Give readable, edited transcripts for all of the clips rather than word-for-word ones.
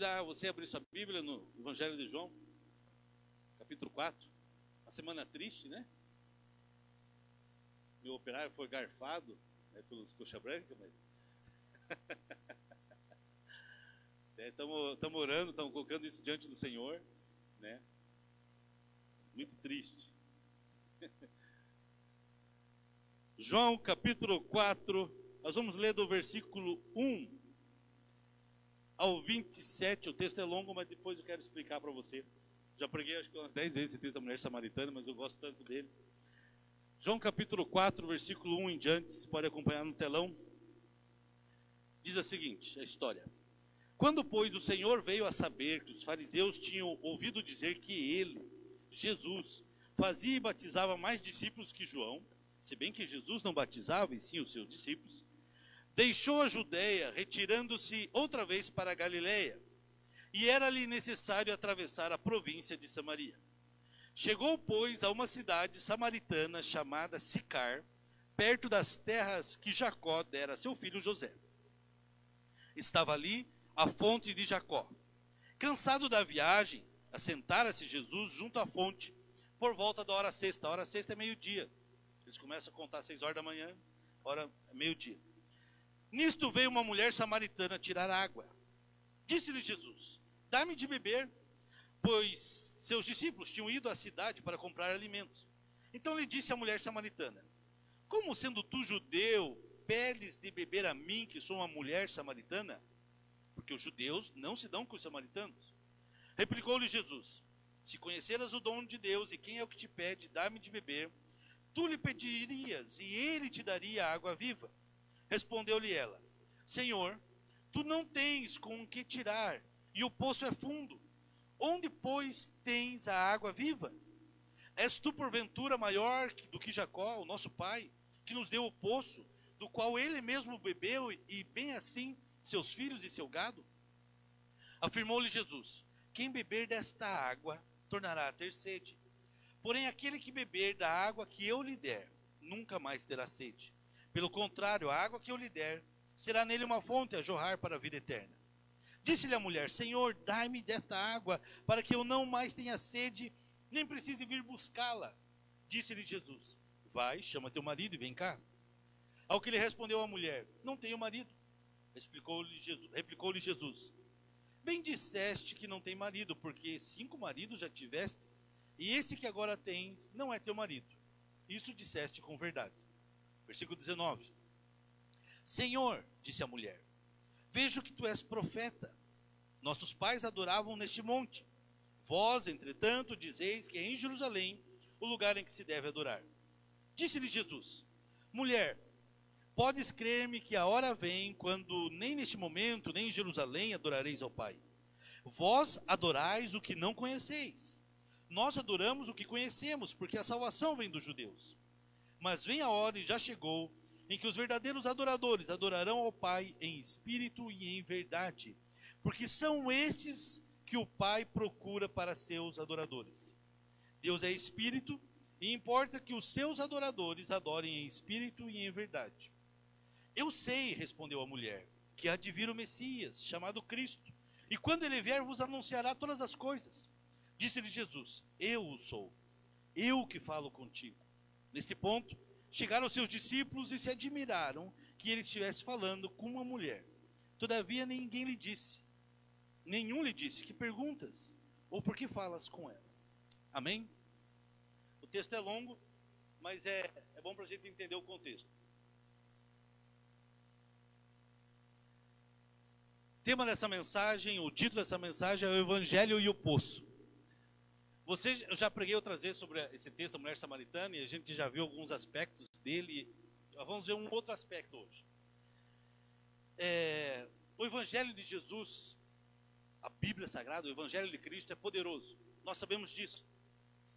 convidar você a abrir sua Bíblia no Evangelho de João, capítulo 4. Uma semana triste, né? Meu operário foi garfado, né, pelos coxa branca, mas... Estamos orando, estamos colocando isso diante do Senhor, né? Muito triste. João capítulo 4, nós vamos ler do versículo 1 ao 27. O texto é longo, mas depois eu quero explicar para você. Já preguei acho que umas 10 vezes esse texto da mulher samaritana, mas eu gosto tanto dele. João capítulo 4, versículo 1 em diante, você pode acompanhar no telão. Diz a seguinte, a história. Quando, pois, o Senhor veio a saber que os fariseus tinham ouvido dizer que ele, Jesus, fazia e batizava mais discípulos que João, se bem que Jesus não batizava, e sim os seus discípulos, deixou a Judeia, retirando-se outra vez para a Galileia, e era-lhe necessário atravessar a província de Samaria. Chegou, pois, a uma cidade samaritana chamada Sicar, perto das terras que Jacó dera a seu filho José. Estava ali a fonte de Jacó. Cansado da viagem, assentara-se Jesus junto à fonte, por volta da hora sexta. A hora sexta é meio-dia. Eles começam a contar às 6 horas da manhã, hora é meio-dia. Nisto veio uma mulher samaritana tirar água. Disse-lhe Jesus, dá-me de beber, pois seus discípulos tinham ido à cidade para comprar alimentos. Então lhe disse a mulher samaritana, como sendo tu judeu, pedes de beber a mim, que sou uma mulher samaritana? Porque os judeus não se dão com os samaritanos. Replicou-lhe Jesus, se conheceras o dom de Deus e quem é o que te pede, dá-me de beber, tu lhe pedirias e ele te daria água viva. Respondeu-lhe ela, Senhor, tu não tens com que tirar, e o poço é fundo. Onde, pois, tens a água viva? És tu, porventura, maior do que Jacó, o nosso pai, que nos deu o poço, do qual ele mesmo bebeu, e bem assim seus filhos e seu gado? Afirmou-lhe Jesus, quem beber desta água, tornará a ter sede. Porém, aquele que beber da água que eu lhe der, nunca mais terá sede. Pelo contrário, a água que eu lhe der, será nele uma fonte a jorrar para a vida eterna. Disse-lhe a mulher, Senhor, dai-me desta água, para que eu não mais tenha sede, nem precise vir buscá-la. Disse-lhe Jesus, vai, chama teu marido e vem cá. Ao que lhe respondeu a mulher, não tenho marido. Replicou-lhe Jesus, bem disseste que não tem marido, porque 5 maridos já tivestes, e esse que agora tens não é teu marido. Isso disseste com verdade. Versículo 19. Senhor, disse a mulher, vejo que tu és profeta. Nossos pais adoravam neste monte. Vós, entretanto, dizeis que é em Jerusalém o lugar em que se deve adorar. Disse-lhe Jesus, mulher, podes crer-me que a hora vem quando nem neste momento, nem em Jerusalém adorareis ao Pai. Vós adorais o que não conheceis. Nós adoramos o que conhecemos, porque a salvação vem dos judeus. Mas vem a hora, e já chegou, em que os verdadeiros adoradores adorarão ao Pai em espírito e em verdade, porque são estes que o Pai procura para seus adoradores. Deus é espírito, e importa que os seus adoradores adorem em espírito e em verdade. Eu sei, respondeu a mulher, que há de vir o Messias, chamado Cristo, e quando ele vier vos anunciará todas as coisas. Disse-lhe Jesus, eu o sou, eu que falo contigo. Neste ponto, chegaram os seus discípulos e se admiraram que ele estivesse falando com uma mulher. Todavia nenhum lhe disse, que perguntas, ou por que falas com ela? Amém? O texto é longo, mas é bom para a gente entender o contexto. O tema dessa mensagem, o título dessa mensagem é o Evangelho e o Poço. Eu já preguei outras vezes sobre esse texto da mulher samaritana e a gente já viu alguns aspectos dele. Vamos ver um outro aspecto hoje. O Evangelho de Jesus, a Bíblia Sagrada, o Evangelho de Cristo é poderoso. Nós sabemos disso.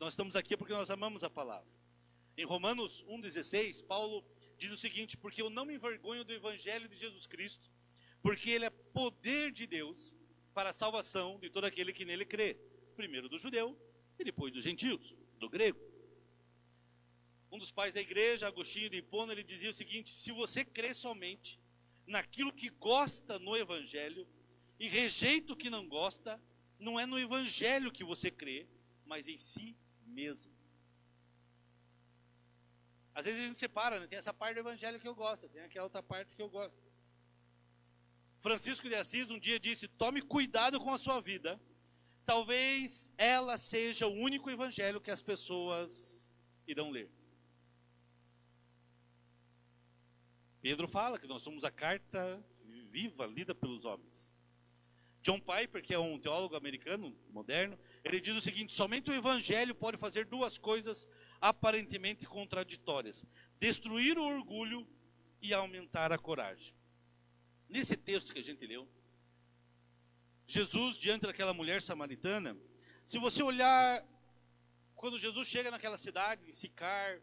Nós estamos aqui porque nós amamos a palavra. Em Romanos 1,16, Paulo diz o seguinte, porque eu não me envergonho do Evangelho de Jesus Cristo, porque ele é poder de Deus para a salvação de todo aquele que nele crê. Primeiro do judeu e depois dos gentios, do grego. Um dos pais da igreja, Agostinho de Hipona, ele dizia o seguinte, se você crê somente naquilo que gosta no Evangelho, e rejeita o que não gosta, não é no evangelho que você crê, mas em si mesmo. Às vezes a gente separa, né? Tem essa parte do evangelho que eu gosto, tem aquela outra parte que eu gosto. Francisco de Assis um dia disse: tome cuidado com a sua vida. Talvez ela seja o único evangelho que as pessoas irão ler. Pedro fala que nós somos a carta viva lida pelos homens. John Piper, que é um teólogo americano moderno, ele diz o seguinte: somente o evangelho pode fazer duas coisas aparentemente contraditórias: destruir o orgulho e aumentar a coragem. Nesse texto que a gente leu, Jesus, diante daquela mulher samaritana, se você olhar, quando Jesus chega naquela cidade, em Sicar,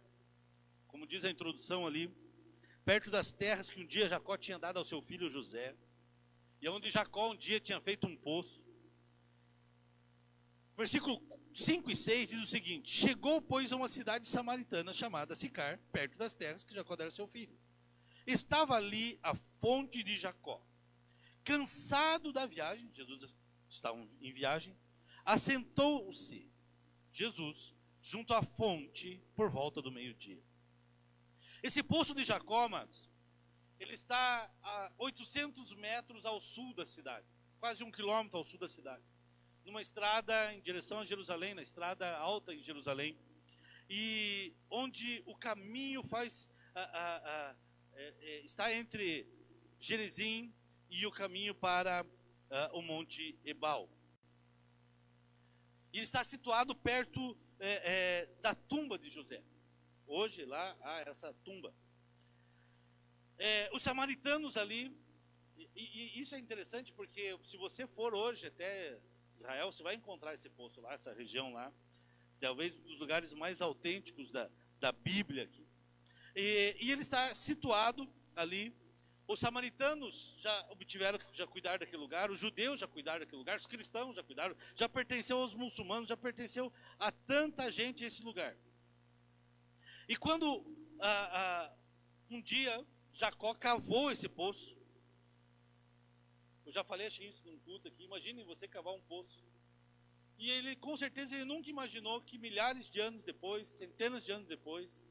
como diz a introdução ali, perto das terras que um dia Jacó tinha dado ao seu filho José, e onde Jacó um dia tinha feito um poço. Versículo 5 e 6 diz o seguinte: chegou, pois, a uma cidade samaritana chamada Sicar, perto das terras que Jacó dera ao seu filho. Estava ali a fonte de Jacó. Cansado da viagem, Jesus estava em viagem, assentou-se Jesus junto à fonte por volta do meio-dia. Esse poço de Jacó, amados, ele está a 800 metros ao sul da cidade, quase 1 quilômetro ao sul da cidade, numa estrada em direção a Jerusalém, na estrada alta em Jerusalém, e onde o caminho está entre Gerizim e o caminho para o Monte Ebal. E está situado perto da tumba de José. Hoje lá há essa tumba. Os samaritanos ali, e isso é interessante porque se você for hoje até Israel, você vai encontrar esse poço lá, essa região lá, talvez um dos lugares mais autênticos da Bíblia aqui. E ele está situado ali. Os samaritanos já cuidaram daquele lugar, os judeus já cuidaram daquele lugar, os cristãos já cuidaram, já pertenceu aos muçulmanos, já pertenceu a tanta gente esse lugar. E quando um dia Jacó cavou esse poço, eu já falei isso num culto aqui, imagine você cavar um poço. E ele, com certeza, ele nunca imaginou que milhares de anos depois, centenas de anos depois,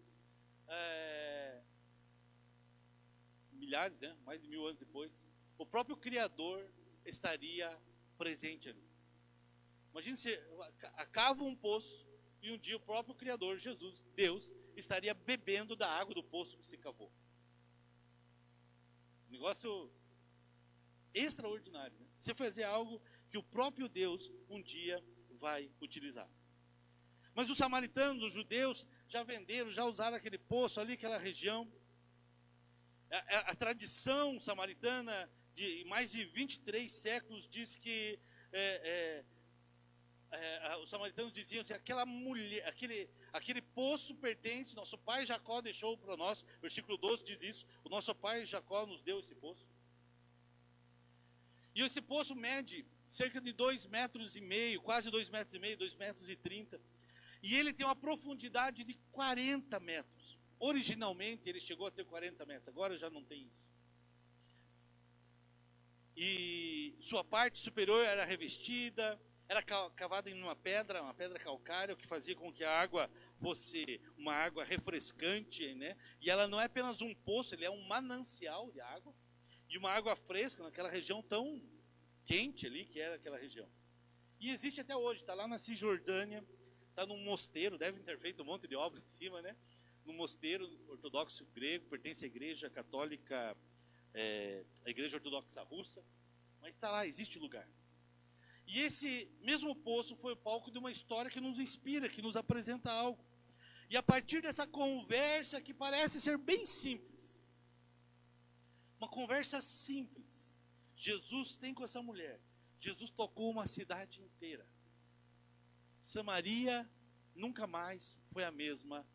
milhares, né? Mais de 1000 anos depois, o próprio Criador estaria presente ali. Imagine se cava um poço e um dia o próprio Criador, Jesus, Deus, estaria bebendo da água do poço que se cavou. Negócio extraordinário, né? Você fazer algo que o próprio Deus um dia vai utilizar. Mas os samaritanos, os judeus, já venderam, já usaram aquele poço ali, aquela região. A tradição samaritana de mais de 23 séculos diz que os samaritanos diziam assim: aquela mulher, aquele poço pertence, nosso pai Jacó deixou para nós. Versículo 12 diz isso: o nosso pai Jacó nos deu esse poço. E esse poço mede cerca de 2,5 metros, quase 2,5 metros, 2,30 metros. E ele tem uma profundidade de 40 metros. Originalmente ele chegou a ter 40 metros, agora já não tem isso. E sua parte superior era revestida, era cavada em uma pedra calcária, o que fazia com que a água fosse uma água refrescante, né? E ela não é apenas um poço, ele é um manancial de água, e uma água fresca naquela região tão quente ali que era aquela região. E existe até hoje, está lá na Cisjordânia, está num mosteiro, devem ter feito um monte de obras em cima, né? No mosteiro ortodoxo grego, pertence à igreja católica, a igreja ortodoxa russa, mas está lá, existe lugar. E esse mesmo poço foi o palco de uma história que nos inspira, que nos apresenta algo. E a partir dessa conversa que parece ser bem simples, uma conversa simples, Jesus tem com essa mulher, Jesus tocou uma cidade inteira. Samaria nunca mais foi a mesma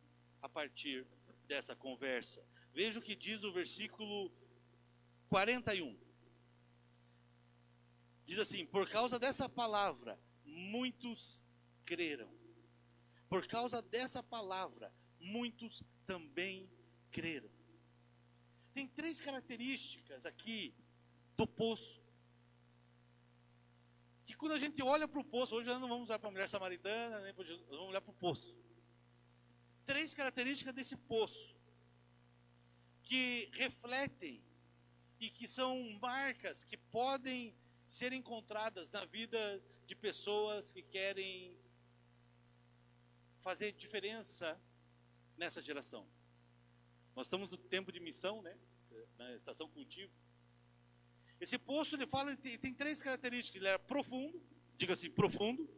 a partir dessa conversa. Veja o que diz o versículo 41. Diz assim: por causa dessa palavra, muitos creram. Por causa dessa palavra, muitos também creram. Tem 3 características aqui do poço. que quando a gente olha para o poço, hoje nós não vamos olhar para a mulher samaritana, nem para Jesus, nós vamos olhar para o poço. 3 características desse poço que refletem e que são marcas que podem ser encontradas na vida de pessoas que querem fazer diferença nessa geração. Nós estamos no tempo de missão, né? Na estação cultivo. Esse poço, ele fala, tem 3 características. Ele era profundo, diga assim, profundo.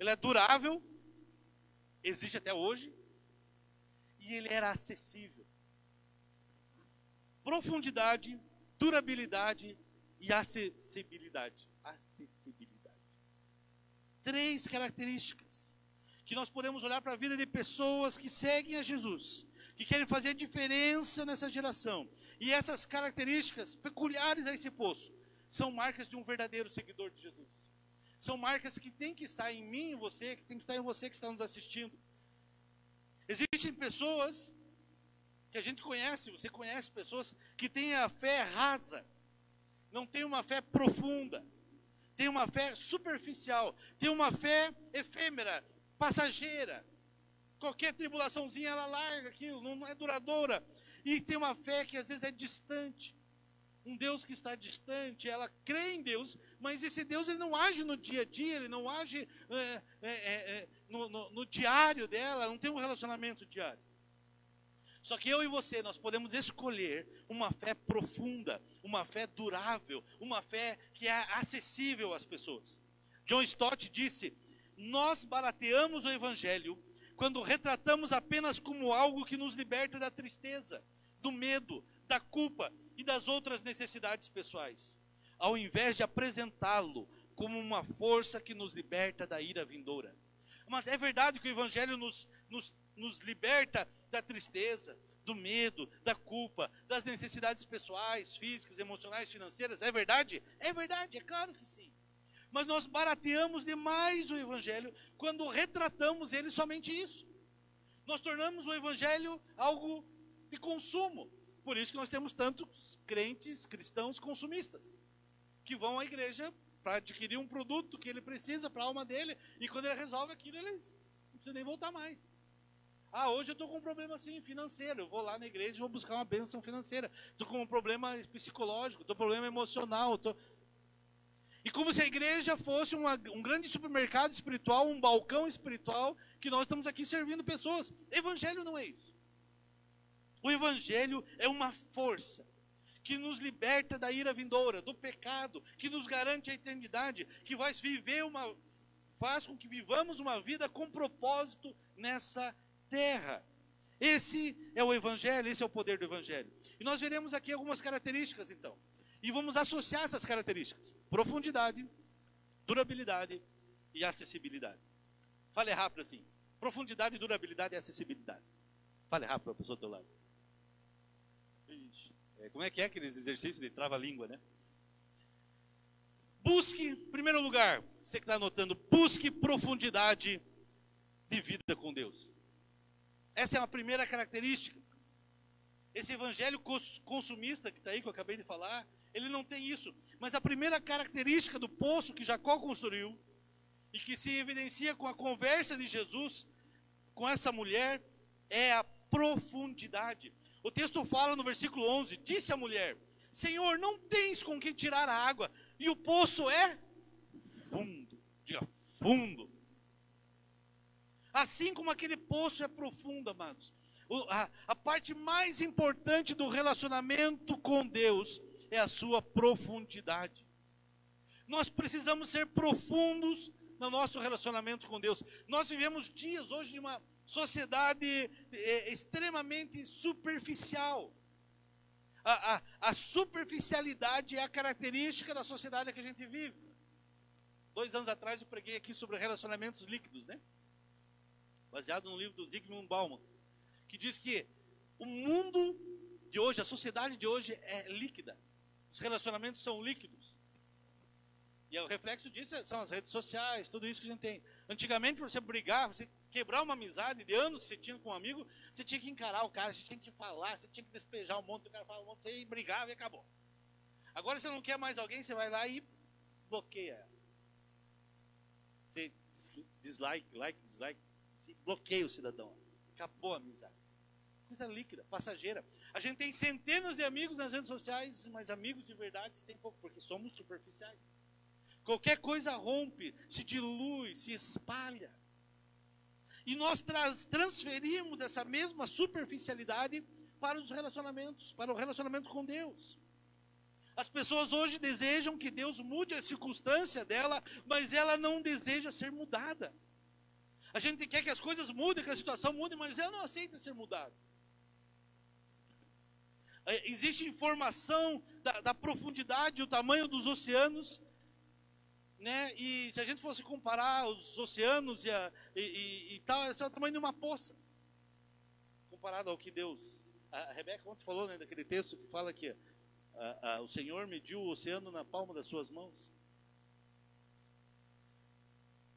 Ele é durável, existe até hoje. E ele era acessível. Profundidade, durabilidade e acessibilidade. Acessibilidade. 3 características que nós podemos olhar para a vida de pessoas que seguem a Jesus, que querem fazer diferença nessa geração. E essas características peculiares a esse poço são marcas de um verdadeiro seguidor de Jesus. São marcas que tem que estar em mim, em você, que tem que estar em você que está nos assistindo. Existem pessoas que a gente conhece, você conhece pessoas que têm a fé rasa, não tem uma fé profunda, tem uma fé superficial, tem uma fé efêmera, passageira. Qualquer tribulaçãozinha ela larga aquilo, não é duradoura. E tem uma fé que às vezes é distante. Um Deus que está distante, ela crê em Deus, mas esse Deus ele não age no dia a dia, ele não age no diário dela, não tem um relacionamento diário. Só que eu e você, nós podemos escolher uma fé profunda, uma fé durável, uma fé que é acessível às pessoas. John Stott disse: nós barateamos o Evangelho quando retratamos apenas como algo que nos liberta da tristeza, do medo, da culpa e das outras necessidades pessoais, ao invés de apresentá-lo como uma força que nos liberta da ira vindoura. Mas é verdade que o Evangelho nos liberta da tristeza, do medo, da culpa, das necessidades pessoais, físicas, emocionais, financeiras. É verdade? É verdade, é claro que sim. Mas nós barateamos demais o Evangelho quando retratamos ele somente isso. Nós tornamos o Evangelho algo de consumo. Por isso que nós temos tantos crentes, cristãos consumistas, que vão à igreja para adquirir um produto que ele precisa para a alma dele, e quando ele resolve aquilo, ele não precisa nem voltar mais. Ah, hoje eu estou com um problema assim, financeiro, eu vou lá na igreja e vou buscar uma bênção financeira. Estou com um problema psicológico, estou com um problema emocional. E como se a igreja fosse um grande supermercado espiritual, um balcão espiritual, que nós estamos aqui servindo pessoas. Evangelho não é isso. O Evangelho é uma força que nos liberta da ira vindoura, do pecado, que nos garante a eternidade, que faz com que vivamos uma vida com propósito nessa terra. Esse é o Evangelho, esse é o poder do Evangelho. E nós veremos aqui algumas características, então. E vamos associar essas características: profundidade, durabilidade e acessibilidade. Fale rápido assim: profundidade, durabilidade e acessibilidade. Fale rápido para a pessoa do teu lado. Como é que é aqueles exercícios de trava-língua, né? Busque, em primeiro lugar, você que está anotando, busque profundidade de vida com Deus. Essa é uma primeira característica. Esse evangelho consumista que está aí, que eu acabei de falar, ele não tem isso. Mas a primeira característica do poço que Jacó construiu, e que se evidencia com a conversa de Jesus com essa mulher, é a profundidade. O texto fala no versículo 11, disse a mulher: Senhor, não tens com que tirar a água, e o poço é fundo. Diga, fundo. Assim como aquele poço é profundo, amados. A parte mais importante do relacionamento com Deus é a sua profundidade. Nós precisamos ser profundos no nosso relacionamento com Deus. Nós vivemos dias hoje de uma sociedade extremamente superficial. A superficialidade é a característica da sociedade que a gente vive. 2 anos atrás eu preguei aqui sobre relacionamentos líquidos, né? Baseado no livro do Zygmunt Bauman, que diz que o mundo de hoje, a sociedade de hoje é líquida. Os relacionamentos são líquidos. E o reflexo disso são as redes sociais, tudo isso que a gente tem. Antigamente, para você brigar, você quebrar uma amizade de anos que você tinha com um amigo, você tinha que encarar o cara, você tinha que falar, você tinha que despejar um monte, o cara falava um monte, você brigava e acabou. Agora você não quer mais alguém, você vai lá e bloqueia. Você dislike, você bloqueia o cidadão. Acabou a amizade. Coisa líquida, passageira. A gente tem centenas de amigos nas redes sociais, mas amigos de verdade se tem pouco, porque somos superficiais. Qualquer coisa rompe, se dilui, se espalha. E nós transferimos essa mesma superficialidade para os relacionamentos, para o relacionamento com Deus. As pessoas hoje desejam que Deus mude a circunstância dela, mas ela não deseja ser mudada. A gente quer que as coisas mudem, que a situação mude, mas ela não aceita ser mudada. Existe informação da profundidade, o tamanho dos oceanos, né? E se a gente fosse comparar os oceanos e tal, esse é o tamanho de uma poça, comparado ao que Deus... A Rebeca ontem falou, né, daquele texto que fala que o Senhor mediu o oceano na palma das suas mãos.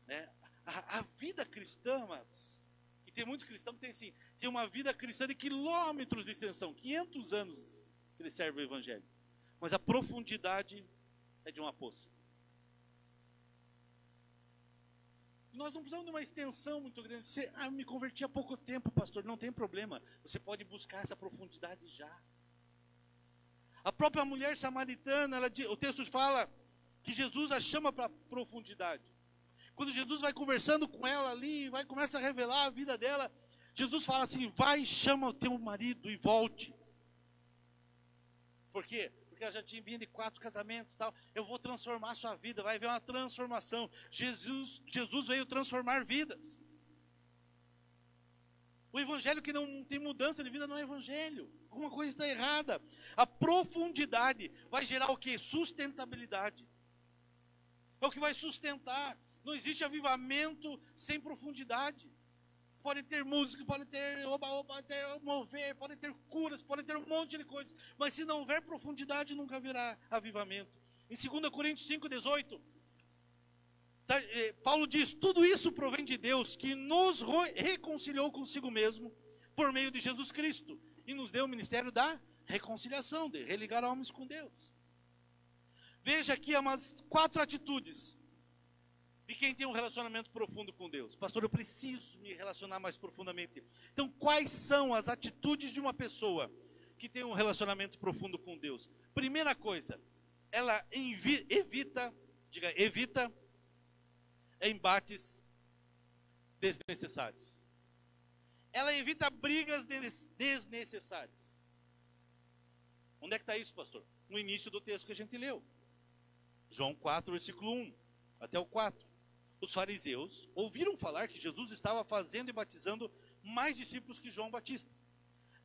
Né? A vida cristã, amados, e tem muitos cristãos que tem uma vida cristã de quilômetros de extensão, 500 anos que ele serve o Evangelho, mas a profundidade é de uma poça. Nós não precisamos de uma extensão muito grande. Eu me converti há pouco tempo, pastor, não tem problema, você pode buscar essa profundidade já. A própria mulher samaritana, o texto fala que Jesus a chama para a profundidade. Quando Jesus vai conversando com ela ali, começa a revelar a vida dela, Jesus fala assim, vai, chama o teu marido e volte. Por quê? Porque ela já tinha vindo de 4 casamentos e tal. Eu vou transformar a sua vida, vai haver uma transformação. Jesus veio transformar vidas. O evangelho que não tem mudança de vida não é evangelho. Alguma coisa está errada. A profundidade vai gerar o quê? Sustentabilidade. É o que vai sustentar. Não existe avivamento sem profundidade. Pode ter música, pode ter pode ter mover, pode ter curas, pode ter um monte de coisas. Mas se não houver profundidade, nunca haverá avivamento. Em 2 Coríntios 5,18, Paulo diz, tudo isso provém de Deus, que nos reconciliou consigo mesmo, por meio de Jesus Cristo, e nos deu o ministério da reconciliação, de religar homens com Deus. Veja aqui umas 4 atitudes de quem tem um relacionamento profundo com Deus. Pastor, eu preciso me relacionar mais profundamente. Então, quais são as atitudes de uma pessoa que tem um relacionamento profundo com Deus? Primeira coisa, ela evita embates desnecessários. Ela evita brigas desnecessárias. Onde é que está isso, pastor? No início do texto que a gente leu. João 4, versículo 1 até o 4. Os fariseus ouviram falar que Jesus estava fazendo e batizando mais discípulos que João Batista,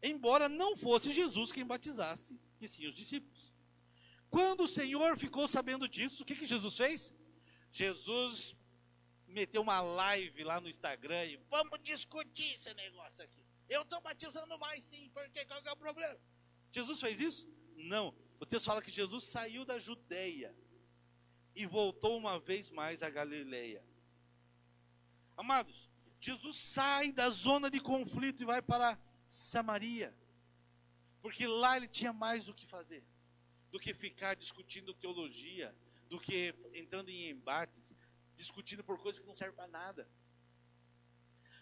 embora não fosse Jesus quem batizasse, e sim os discípulos. Quando o Senhor ficou sabendo disso, o que Jesus fez? Jesus meteu uma live lá no Instagram e vamos discutir esse negócio aqui. Eu estou batizando mais sim, porque qual que é o problema? Jesus fez isso? Não. O texto fala que Jesus saiu da Judeia e voltou uma vez mais a Galileia. Amados, Jesus sai da zona de conflito e vai para Samaria, porque lá ele tinha mais o que fazer, do que ficar discutindo teologia, do que entrando em embates, discutindo por coisas que não servem para nada.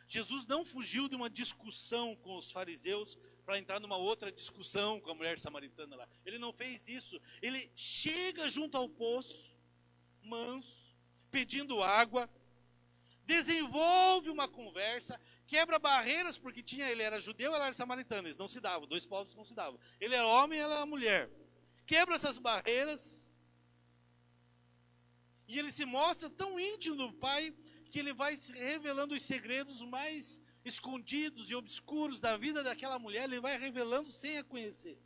Jesus não fugiu de uma discussão com os fariseus para entrar numa outra discussão com a mulher samaritana lá. Ele não fez isso. Ele chega junto ao poço, manso, pedindo água, desenvolve uma conversa, quebra barreiras, porque ele era judeu, ela era samaritana, eles não se davam, 2 povos não se davam. Ele era homem, ela era mulher. Quebra essas barreiras, e ele se mostra tão íntimo do Pai, que ele vai se revelando os segredos mais escondidos e obscuros da vida daquela mulher, ele vai revelando sem a conhecer.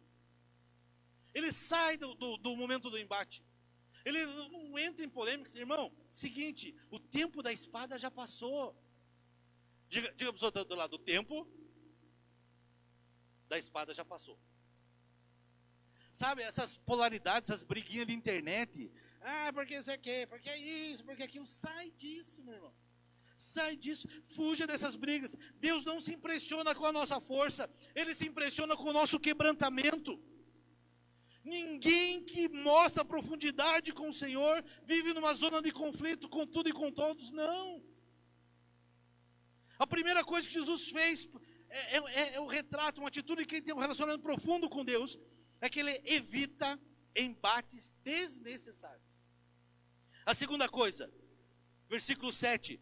Ele sai do momento do embate. Ele não entra em polêmicas. Irmão, seguinte, o tempo da espada já passou. Diga para a pessoa do lado, o tempo da espada já passou. Sabe, essas polaridades, essas briguinhas de internet. Porque isso aqui, porque é isso, porque aquilo. Sai disso, meu irmão. Sai disso, fuja dessas brigas. Deus não se impressiona com a nossa força, Ele se impressiona com o nosso quebrantamento. Ninguém que mostra a profundidade com o Senhor vive numa zona de conflito com tudo e com todos, não. A primeira coisa que Jesus fez é o retrato, uma atitude de quem tem um relacionamento profundo com Deus, é que ele evita embates desnecessários. A segunda coisa, versículo 7,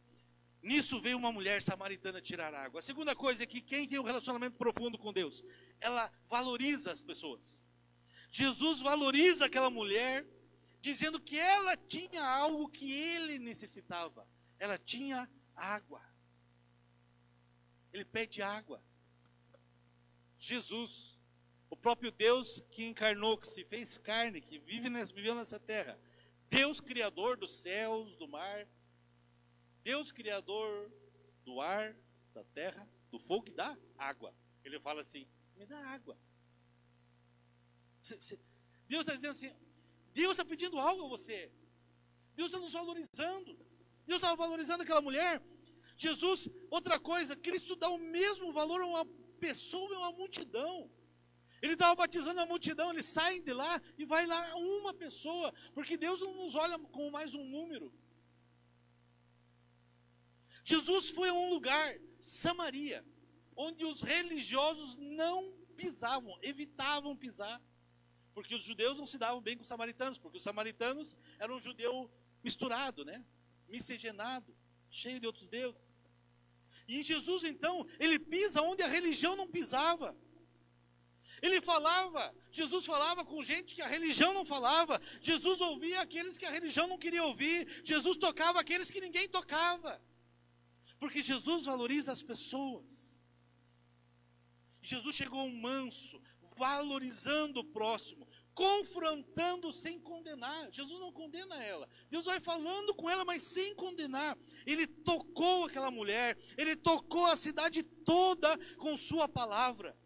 nisso veio uma mulher samaritana tirar água. A segunda coisa é que quem tem um relacionamento profundo com Deus, ela valoriza as pessoas. Jesus valoriza aquela mulher, dizendo que ela tinha algo que ele necessitava. Ela tinha água. Ele pede água. Jesus, o próprio Deus que encarnou, que se fez carne, que viveu nessa terra. Deus criador dos céus, do mar. Deus criador do ar, da terra, do fogo e da água. Ele fala assim, me dá água. Deus está dizendo assim, Deus está pedindo algo a você. Deus está nos valorizando. Deus estava valorizando aquela mulher. Jesus, outra coisa, Cristo dá o mesmo valor a uma pessoa e a uma multidão. Ele estava batizando a multidão, ele sai de lá e vai lá uma pessoa, porque Deus não nos olha como mais um número. Jesus foi a um lugar, Samaria, onde os religiosos não pisavam, evitavam pisar. Porque os judeus não se davam bem com os samaritanos, porque os samaritanos eram um judeu misturado, né? Miscigenado, cheio de outros deuses. E Jesus, então, ele pisa onde a religião não pisava. Jesus falava com gente que a religião não falava. Jesus ouvia aqueles que a religião não queria ouvir. Jesus tocava aqueles que ninguém tocava. Porque Jesus valoriza as pessoas. Jesus chegou manso, valorizando o próximo, confrontando sem condenar. Jesus não condena ela. Deus vai falando com ela, mas sem condenar. Ele tocou aquela mulher, ele tocou a cidade toda com sua palavra.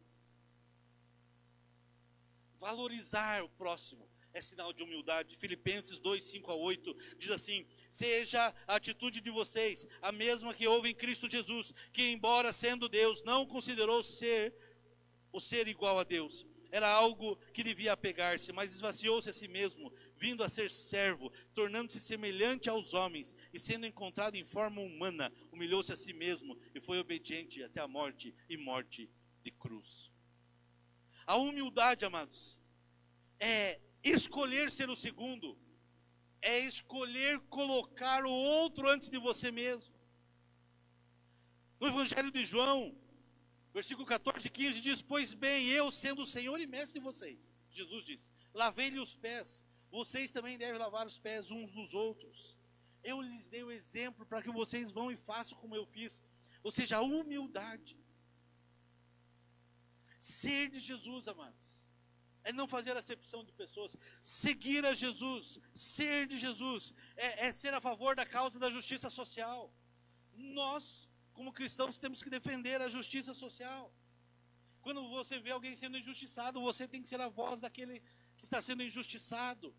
Valorizar o próximo é sinal de humildade. Filipenses 2, 5-8 diz assim: seja a atitude de vocês a mesma que houve em Cristo Jesus, que embora sendo Deus, não considerou o ser igual a Deus. Era algo que devia apegar-se, mas esvaziou-se a si mesmo, vindo a ser servo, tornando-se semelhante aos homens, e sendo encontrado em forma humana, humilhou-se a si mesmo, e foi obediente até a morte, e morte de cruz. A humildade, amados, é escolher ser o segundo, é escolher colocar o outro antes de você mesmo. No Evangelho de João, versículo 14 e 15 diz: pois bem, eu sendo o Senhor e mestre de vocês, Jesus diz, lavei-lhe os pés, vocês também devem lavar os pés uns dos outros. Eu lhes dei o exemplo para que vocês vão e façam como eu fiz. Ou seja, a humildade. Ser de Jesus, amados, é não fazer acepção de pessoas. Seguir a Jesus, ser de Jesus, é ser a favor da causa da justiça social. Nós, como cristãos, temos que defender a justiça social. Quando você vê alguém sendo injustiçado, você tem que ser a voz daquele que está sendo injustiçado.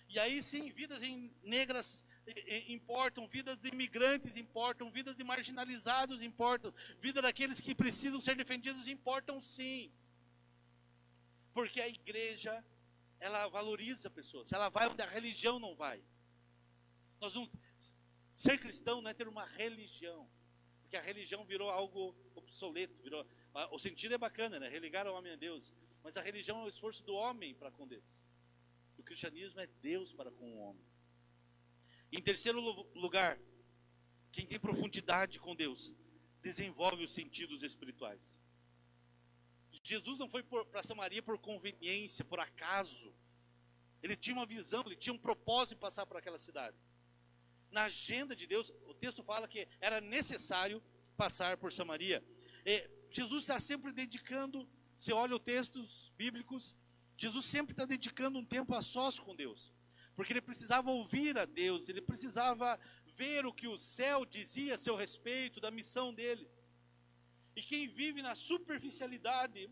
E aí sim, vidas negras importam, vidas de imigrantes importam, vidas de marginalizados importam, vida daqueles que precisam ser defendidos importam sim. Porque a igreja, ela valoriza pessoas, ela vai onde a religião não vai. Ser cristão não é ter uma religião, porque a religião virou algo obsoleto, o sentido é bacana, né? Religar o homem a Deus, mas a religião é o esforço do homem para com Deus. O cristianismo é Deus para com o homem. Em terceiro lugar, quem tem profundidade com Deus, desenvolve os sentidos espirituais. Jesus não foi para Samaria por conveniência, por acaso. Ele tinha uma visão, ele tinha um propósito em passar por aquela cidade. Na agenda de Deus, o texto fala que era necessário passar por Samaria. Jesus está sempre dedicando, você olha os textos bíblicos, Jesus sempre está dedicando um tempo a sós com Deus. Porque ele precisava ouvir a Deus, ele precisava ver o que o céu dizia a seu respeito, da missão dele. E quem vive na superficialidade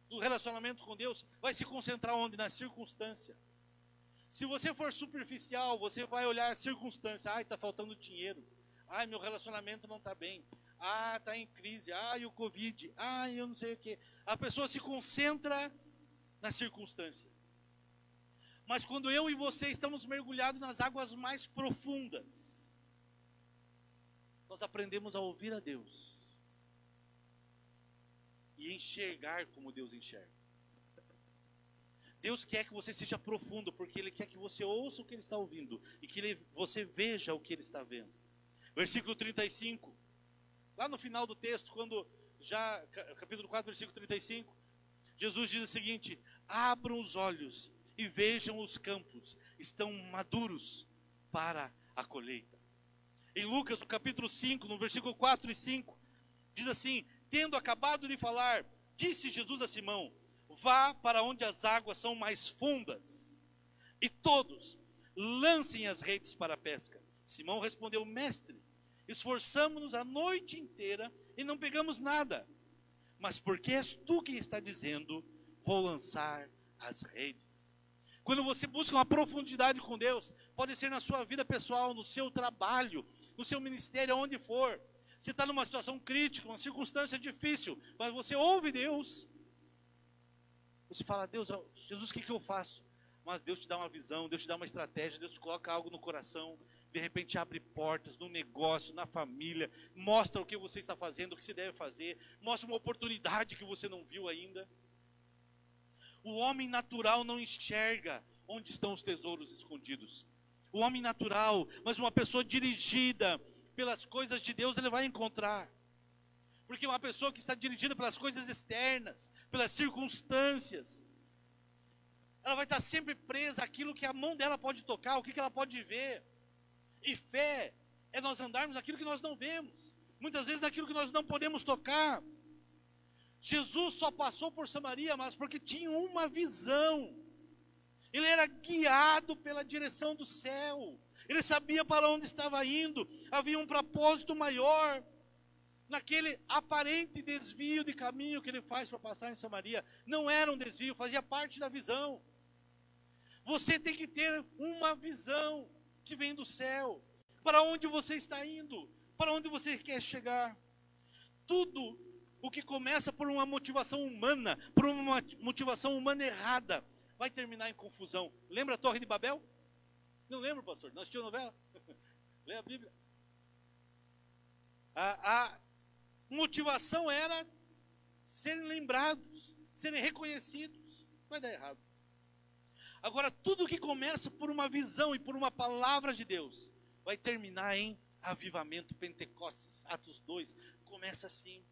do relacionamento com Deus, vai se concentrar onde? Na circunstância. Se você for superficial, você vai olhar a circunstância. Ai, está faltando dinheiro. Ai, meu relacionamento não está bem. Ah, está em crise. Ai, o Covid. Ai, eu não sei o quê. A pessoa se concentra na circunstância. Mas quando eu e você estamos mergulhados nas águas mais profundas, nós aprendemos a ouvir a Deus e enxergar como Deus enxerga. Deus quer que você seja profundo, porque Ele quer que você ouça o que Ele está ouvindo e que você veja o que Ele está vendo. Versículo 35, lá no final do texto, capítulo 4, versículo 35, Jesus diz o seguinte: abram os olhos e vejam os campos, estão maduros para a colheita. Em Lucas, no capítulo 5, no versículo 4 e 5, diz assim: tendo acabado de falar, disse Jesus a Simão: vá para onde as águas são mais fundas, e todos lancem as redes para a pesca. Simão respondeu: mestre, esforçamo-nos a noite inteira e não pegamos nada. Mas porque és tu quem está dizendo, vou lançar as redes. Quando você busca uma profundidade com Deus, pode ser na sua vida pessoal, no seu trabalho, no seu ministério, aonde for. Você está numa situação crítica, uma circunstância difícil, mas você ouve Deus. Você fala: Deus, Jesus, o que eu faço? Mas Deus te dá uma visão, Deus te dá uma estratégia, Deus te coloca algo no coração. De repente abre portas no negócio, na família, mostra o que você está fazendo, o que você deve fazer, mostra uma oportunidade que você não viu ainda. O homem natural não enxerga onde estão os tesouros escondidos. O homem natural, mas uma pessoa dirigida pelas coisas de Deus, ele vai encontrar. Porque uma pessoa que está dirigida pelas coisas externas, pelas circunstâncias, ela vai estar sempre presa àquilo que a mão dela pode tocar, o que ela pode ver. E fé é nós andarmos naquilo que nós não vemos, muitas vezes naquilo que nós não podemos tocar. Jesus só passou por Samaria, mas porque tinha uma visão. Ele era guiado pela direção do céu. Ele sabia para onde estava indo. Havia um propósito maior naquele aparente desvio de caminho que ele faz para passar em Samaria. Não era um desvio, fazia parte da visão. Você tem que ter uma visão que vem do céu. Para onde você está indo? Para onde você quer chegar? Tudo o que começa por uma motivação humana, por uma motivação humana errada, vai terminar em confusão. Lembra a Torre de Babel? Não lembro, pastor? Não assistiu a novela? Lê a Bíblia. A motivação era serem lembrados, serem reconhecidos. Vai dar errado. Agora, tudo que começa por uma visão e por uma palavra de Deus, vai terminar em avivamento. Pentecostes, Atos 2, começa assim.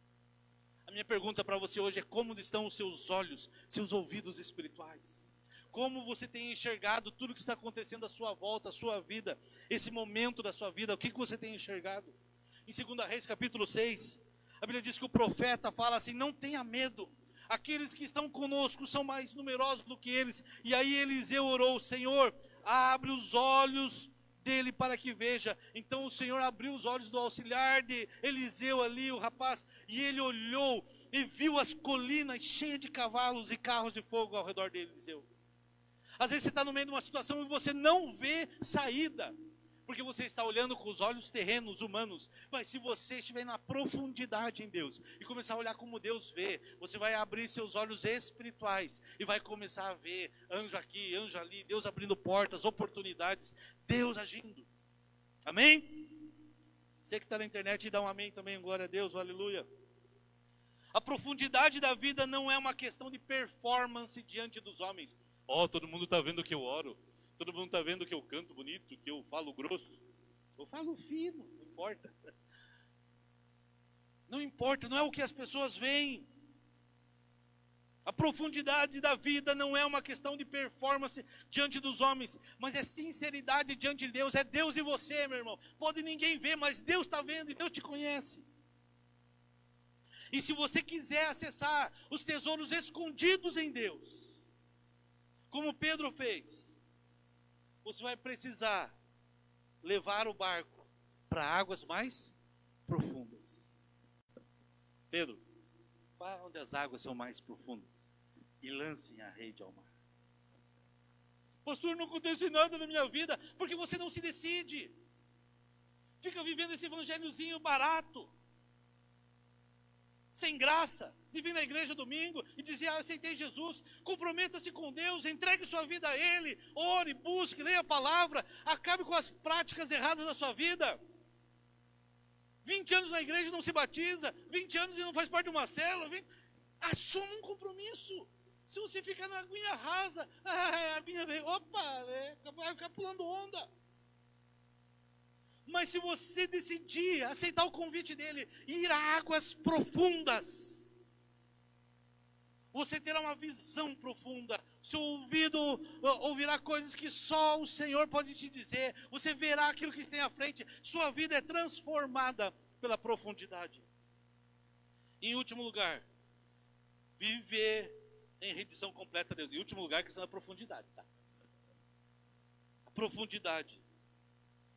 A minha pergunta para você hoje é: como estão os seus olhos, seus ouvidos espirituais? Como você tem enxergado tudo que está acontecendo à sua volta, à sua vida, esse momento da sua vida, o que você tem enxergado? Em 2 Reis, capítulo 6, a Bíblia diz que o profeta fala assim: não tenha medo, aqueles que estão conosco são mais numerosos do que eles. E aí Eliseu orou: Senhor, abre os olhos dele para que veja. Então o Senhor abriu os olhos do auxiliar de Eliseu ali, o rapaz, e ele olhou e viu as colinas cheias de cavalos e carros de fogo ao redor de Eliseu. Às vezes você está no meio de uma situação e você não vê saída, porque você está olhando com os olhos terrenos, humanos. Mas se você estiver na profundidade em Deus e começar a olhar como Deus vê, você vai abrir seus olhos espirituais e vai começar a ver anjo aqui, anjo ali, Deus abrindo portas, oportunidades, Deus agindo. Amém? Você que está na internet, dá um amém também, glória a Deus, aleluia. A profundidade da vida não é uma questão de performance diante dos homens. Todo mundo está vendo que eu oro. Todo mundo está vendo que eu canto bonito, que eu falo grosso. Eu falo fino, não importa. Não importa, não é o que as pessoas veem. A profundidade da vida não é uma questão de performance diante dos homens, mas é sinceridade diante de Deus. É Deus e você, meu irmão. Pode ninguém ver, mas Deus está vendo e Deus te conhece. E se você quiser acessar os tesouros escondidos em Deus, como Pedro fez, você vai precisar levar o barco para águas mais profundas. Pedro, vá onde as águas são mais profundas e lancem a rede ao mar. Pastor, não acontece nada na minha vida, porque você não se decide. Fica vivendo esse evangelhozinho barato, sem graça. de vir na igreja domingo e dizer, eu aceitei Jesus. Comprometa-se com Deus, entregue sua vida a Ele, ore, busque, leia a palavra, acabe com as práticas erradas da sua vida. 20 anos na igreja e não se batiza, 20 anos e não faz parte de uma célula, assuma um compromisso. Se você ficar na aguinha rasa, a aguinha vem, vai ficar pulando onda. Mas se você decidir aceitar o convite dele e ir a águas profundas, você terá uma visão profunda, seu ouvido ouvirá coisas que só o Senhor pode te dizer, você verá aquilo que tem à frente, sua vida é transformada pela profundidade. Em último lugar, viver em rendição completa a Deus. Em último lugar, questão da profundidade, tá? A profundidade.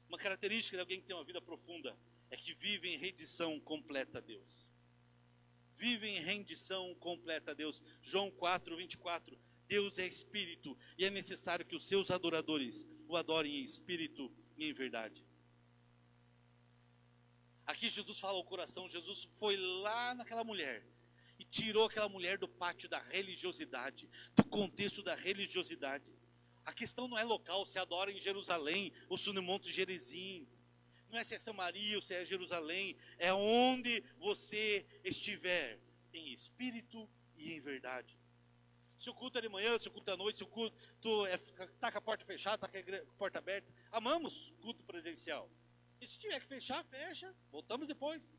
Uma característica de alguém que tem uma vida profunda é que vive em rendição completa a Deus. Vive em rendição completa a Deus. João 4, 24. Deus é espírito e é necessário que os seus adoradores o adorem em espírito e em verdade. Aqui Jesus fala ao coração. Jesus foi lá naquela mulher e tirou aquela mulher do pátio da religiosidade, do contexto da religiosidade. A questão não é local, se adora em Jerusalém ou se no Monte Gerizim. Não é se é Samaria ou se é Jerusalém. É onde você estiver, em espírito e em verdade. Se o culto é de manhã, se o culto é à noite, se o culto está com a porta fechada, está com a porta aberta. Amamos culto presencial. E se tiver que fechar, fecha. Voltamos depois.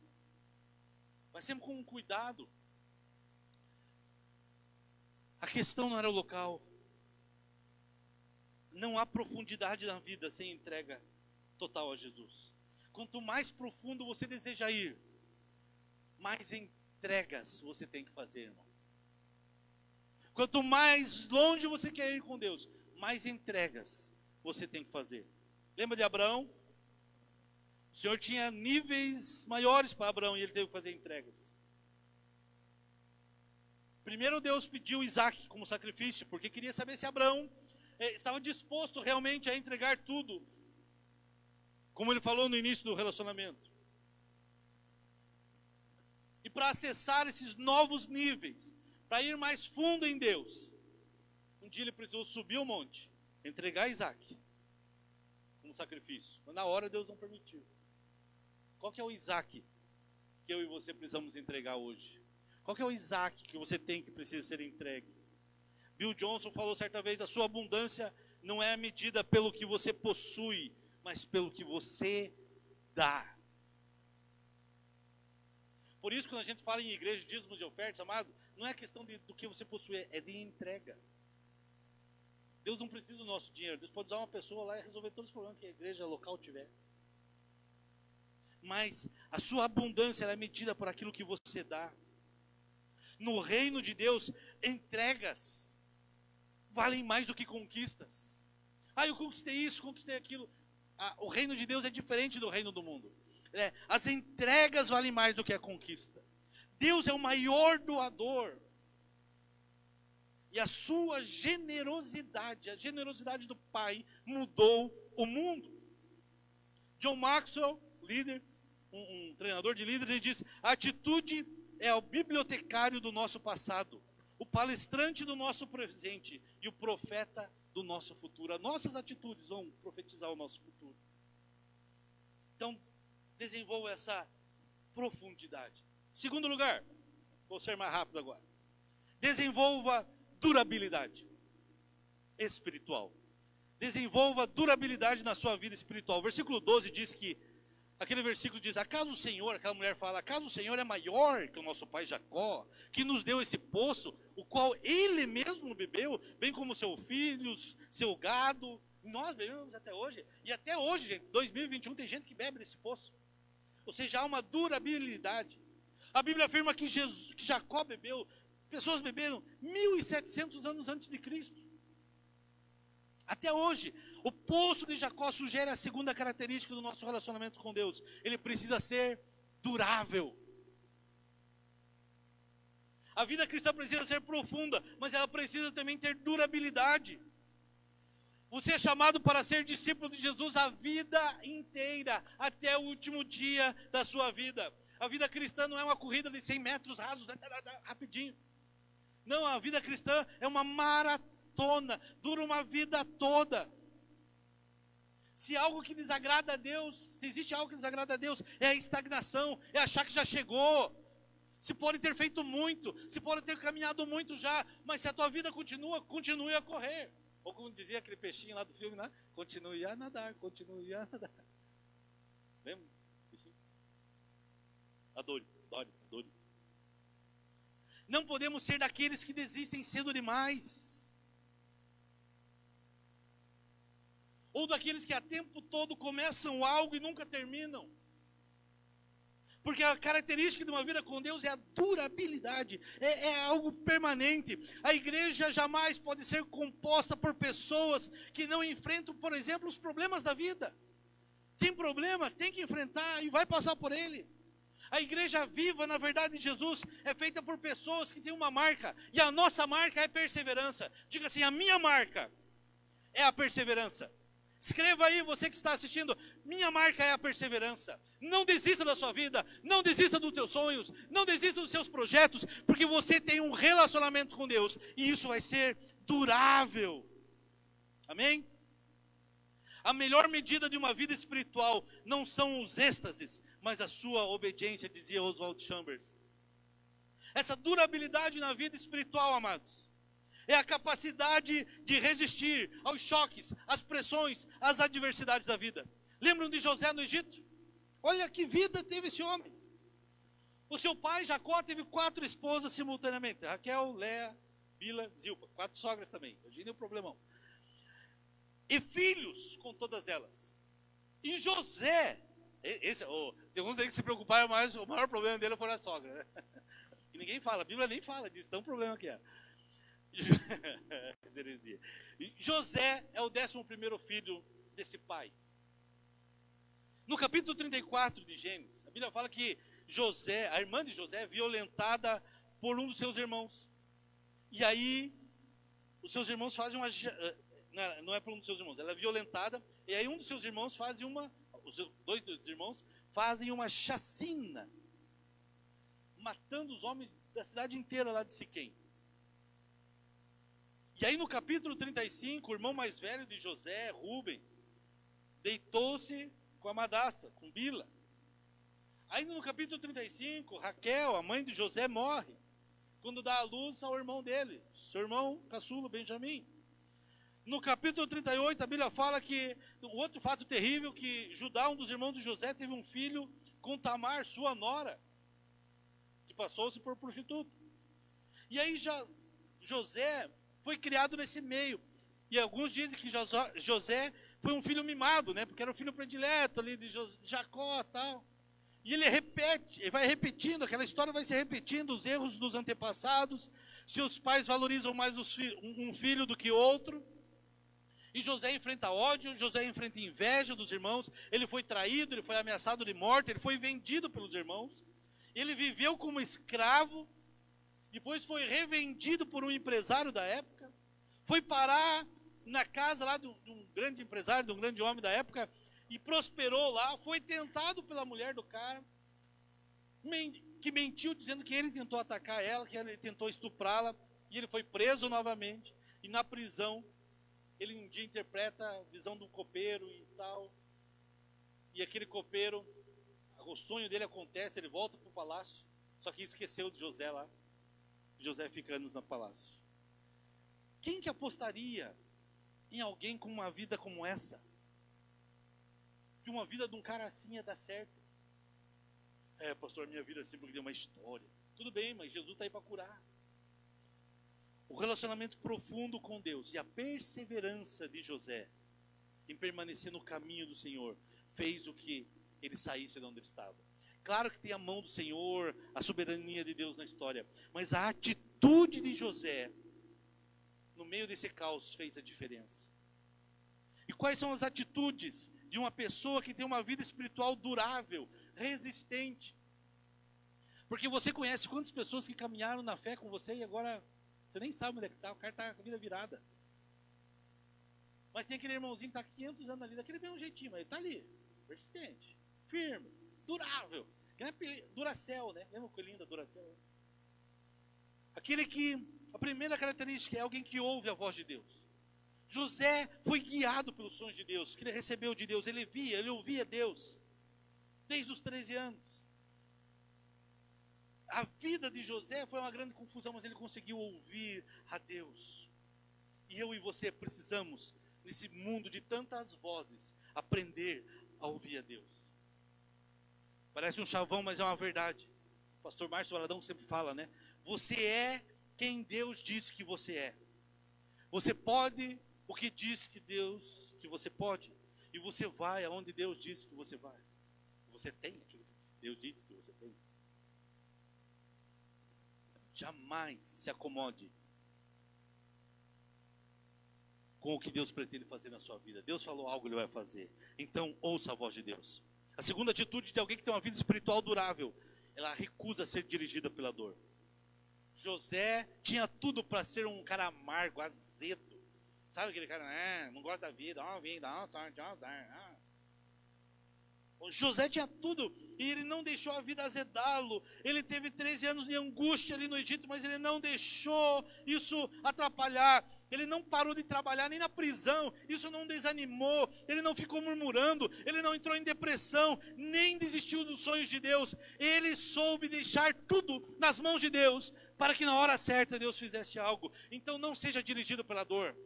Mas sempre com cuidado. A questão não era o local. Não há profundidade na vida sem entrega total a Jesus. Quanto mais profundo você deseja ir, mais entregas você tem que fazer, irmão. Quanto mais longe você quer ir com Deus, mais entregas você tem que fazer. Lembra de Abraão? O Senhor tinha níveis maiores para Abraão e ele teve que fazer entregas. Primeiro Deus pediu Isaac como sacrifício, porque queria saber se Abraão estava disposto realmente a entregar tudo, como ele falou no início do relacionamento. E para acessar esses novos níveis, para ir mais fundo em Deus, um dia ele precisou subir o monte, entregar Isaac como sacrifício. Mas na hora Deus não permitiu. Qual que é o Isaac que eu e você precisamos entregar hoje? Qual que é o Isaac que você tem que precisa ser entregue? Bill Johnson falou certa vez, a sua abundância não é medida pelo que você possui, mas pelo que você dá. Por isso, quando a gente fala em igreja, dízimos de ofertas, amado, não é questão do que você possui, é de entrega. Deus não precisa do nosso dinheiro, Deus pode usar uma pessoa lá e resolver todos os problemas que a igreja local tiver. Mas a sua abundância ela é medida por aquilo que você dá. No reino de Deus, entregas valem mais do que conquistas. Eu conquistei isso, conquistei aquilo. O reino de Deus é diferente do reino do mundo. As entregas valem mais do que a conquista. Deus é o maior doador. E a sua generosidade, a generosidade do Pai, mudou o mundo. John Maxwell, líder, um treinador de líderes, ele diz: a atitude é o bibliotecário do nosso passado, o palestrante do nosso presente e o profeta do nosso futuro. As nossas atitudes vão profetizar o nosso futuro. Então, desenvolva essa profundidade. Segundo lugar, vou ser mais rápido agora. Desenvolva durabilidade espiritual. Desenvolva durabilidade na sua vida espiritual. O versículo 12 diz que, aquele versículo diz, acaso o Senhor, aquela mulher fala, acaso o Senhor é maior que o nosso pai Jacó, que nos deu esse poço, o qual ele mesmo bebeu, bem como seus filhos, seu gado, nós bebemos até hoje, e até hoje, gente, 2021, tem gente que bebe desse poço. Ou seja, há uma durabilidade. A Bíblia afirma que Jacó bebeu, pessoas beberam 1.700 anos antes de Cristo. Até hoje, o poço de Jacó sugere a segunda característica do nosso relacionamento com Deus. Ele precisa ser durável. A vida cristã precisa ser profunda, mas ela precisa também ter durabilidade. Você é chamado para ser discípulo de Jesus a vida inteira, até o último dia da sua vida. A vida cristã não é uma corrida de 100 metros rasos, rapidinho. Não, a vida cristã é uma maratona, dura uma vida toda. Se algo que desagrada a Deus, se existe algo que desagrada a Deus, é a estagnação, é achar que já chegou. Se pode ter feito muito, se pode ter caminhado muito já, mas se a tua vida continue a correr. Ou como dizia aquele peixinho lá do filme, né? Continue a nadar, continue a nadar. Lembra? Peixinho? Adoro. Não podemos ser daqueles que desistem cedo demais. Ou daqueles que a tempo todo começam algo e nunca terminam. Porque a característica de uma vida com Deus é a durabilidade, é algo permanente. A igreja jamais pode ser composta por pessoas que não enfrentam, por exemplo, os problemas da vida. Tem problema, tem que enfrentar e vai passar por ele. A igreja viva, na verdade, de Jesus, é feita por pessoas que têm uma marca. E a nossa marca é perseverança. Diga assim, a minha marca é a perseverança. Escreva aí, você que está assistindo, minha marca é a perseverança. Não desista da sua vida, não desista dos teus sonhos, não desista dos seus projetos, porque você tem um relacionamento com Deus, e isso vai ser durável. Amém? A melhor medida de uma vida espiritual não são os êxtases, mas a sua obediência, dizia Oswald Chambers. Essa durabilidade na vida espiritual, amados, é a capacidade de resistir aos choques, às pressões, às adversidades da vida. Lembram de José no Egito? Olha que vida teve esse homem. O seu pai, Jacó, teve 4 esposas simultaneamente. Raquel, Léa, Bila, Zilpa. 4 sogras também. Imagine o problemão. E filhos com todas elas. E José, tem uns aí que se preocuparam mais, o maior problema dele foi a sogra. Né? Que ninguém fala, a Bíblia nem fala disso, tão problema que é. José é o 11º filho desse pai. No capítulo 34 de Gênesis, a Bíblia fala que José, a irmã de José, é violentada por um dos seus irmãos. E aí, os seus irmãos fazem uma... Não é por um dos seus irmãos, ela é violentada. E aí um dos seus irmãos os 2 dos irmãos fazem uma chacina, matando os homens da cidade inteira lá de Siquém. E aí no capítulo 35, o irmão mais velho de José, Rúben, deitou-se com a madrasta, com Bila. Aí no capítulo 35, Raquel, a mãe de José, morre, quando dá à luz ao irmão dele, seu irmão caçulo, Benjamim. No capítulo 38, a Bíblia fala que, o outro fato terrível, que Judá, um dos irmãos de José, teve um filho com Tamar, sua nora, que passou-se por prostituta. E aí José foi criado nesse meio. E alguns dizem que José foi um filho mimado, né? Porque era o filho predileto ali de Jacó e tal. E ele vai repetindo, aquela história vai se repetindo, os erros dos antepassados. Seus pais valorizam mais um filho do que outro. E José enfrenta ódio, José enfrenta inveja dos irmãos. Ele foi traído, ele foi ameaçado de morte, ele foi vendido pelos irmãos. Ele viveu como escravo. Depois foi revendido por um empresário da época. Foi parar na casa lá de um grande empresário, de um grande homem da época, e prosperou lá. Foi tentado pela mulher do cara, que mentiu dizendo que ele tentou atacar ela, que ele tentou estuprá-la, e ele foi preso novamente. E na prisão, ele um dia interpreta a visão de um copeiro e tal. E aquele copeiro, o sonho dele acontece, ele volta para o palácio, só que esqueceu de José lá. José fica anos no palácio. Quem que apostaria em alguém com uma vida como essa? Que uma vida de um cara assim ia dar certo? Pastor, minha vida sempre tem uma história. Tudo bem, mas Jesus está aí para curar. O relacionamento profundo com Deus e a perseverança de José em permanecer no caminho do Senhor fez o que ele saísse de onde ele estava. Claro que tem a mão do Senhor, a soberania de Deus na história, mas a atitude de José no meio desse caos fez a diferença. E quais são as atitudes de uma pessoa que tem uma vida espiritual durável, resistente? Porque você conhece quantas pessoas que caminharam na fé com você e agora você nem sabe onde é que está, o cara está com a vida virada. Mas tem aquele irmãozinho que está 500 anos ali, daquele mesmo jeitinho, mas ele está ali, persistente, firme, durável. Que não é Duracell, né? Lembra o coelhinho da Duracell? Aquele que, a primeira característica é alguém que ouve a voz de Deus. José foi guiado pelos sonhos de Deus, que ele recebeu de Deus. Ele ouvia Deus, desde os 13 anos. A vida de José foi uma grande confusão, mas ele conseguiu ouvir a Deus. E eu e você precisamos, nesse mundo de tantas vozes, aprender a ouvir a Deus. Parece um chavão, mas é uma verdade. O pastor Márcio Valadão sempre fala, né? Você é quem Deus diz que você é. Você pode o que diz que Deus, que você pode. E você vai aonde Deus diz que você vai. Você tem aquilo que Deus diz que você tem. Jamais se acomode com o que Deus pretende fazer na sua vida. Deus falou algo, Ele vai fazer. Então, ouça a voz de Deus. A segunda atitude de alguém que tem uma vida espiritual durável, ela recusa ser dirigida pela dor. José tinha tudo para ser um cara amargo, azedo. Sabe aquele cara, não gosta da vida, sorte. José tinha tudo e ele não deixou a vida azedá-lo. Ele teve 13 anos de angústia ali no Egito, mas ele não deixou isso atrapalhar. Ele não parou de trabalhar nem na prisão, isso não desanimou. Ele não ficou murmurando, ele não entrou em depressão, nem desistiu dos sonhos de Deus. Ele soube deixar tudo nas mãos de Deus, para que na hora certa Deus fizesse algo. Então não seja dirigido pela dor.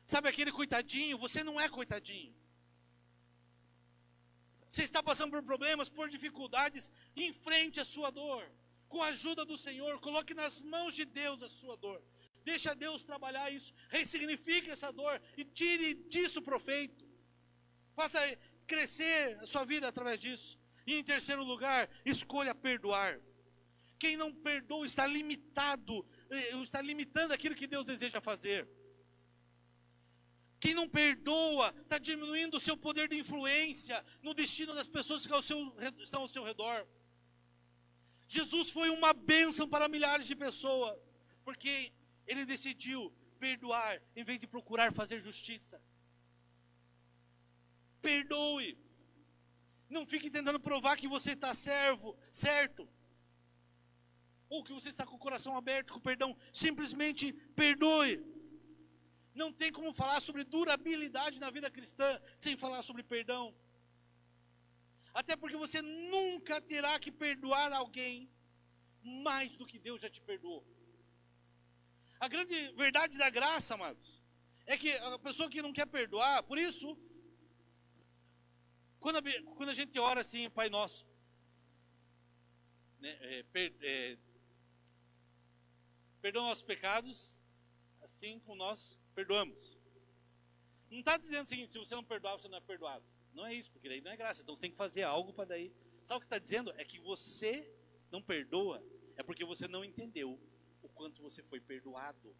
Sabe aquele coitadinho? Você não é coitadinho. Você está passando por problemas, por dificuldades, enfrente a sua dor. Com a ajuda do Senhor, coloque nas mãos de Deus a sua dor. Deixa Deus trabalhar isso, ressignifique essa dor e tire disso proveito. Faça crescer a sua vida através disso. E em terceiro lugar, escolha perdoar. Quem não perdoa está limitado, está limitando aquilo que Deus deseja fazer. Quem não perdoa está diminuindo o seu poder de influência no destino das pessoas que estão ao seu redor. Jesus foi uma bênção para milhares de pessoas, porque Ele decidiu perdoar em vez de procurar fazer justiça. Perdoe. Não fique tentando provar que você está certo. Ou que você está com o coração aberto com perdão. Simplesmente perdoe. Não tem como falar sobre durabilidade na vida cristã sem falar sobre perdão. Até porque você nunca terá que perdoar alguém mais do que Deus já te perdoou. A grande verdade da graça, amados, é que a pessoa que não quer perdoar, por isso, quando a gente ora assim, Pai Nosso, né, perdoa nossos pecados, assim como nós perdoamos. Não está dizendo o seguinte, se você não perdoar, você não é perdoado. Não é isso, porque daí não é graça. Então você tem que fazer algo para daí. Sabe o que está dizendo? É que você não perdoa, é porque você não entendeu o quanto você foi perdoado.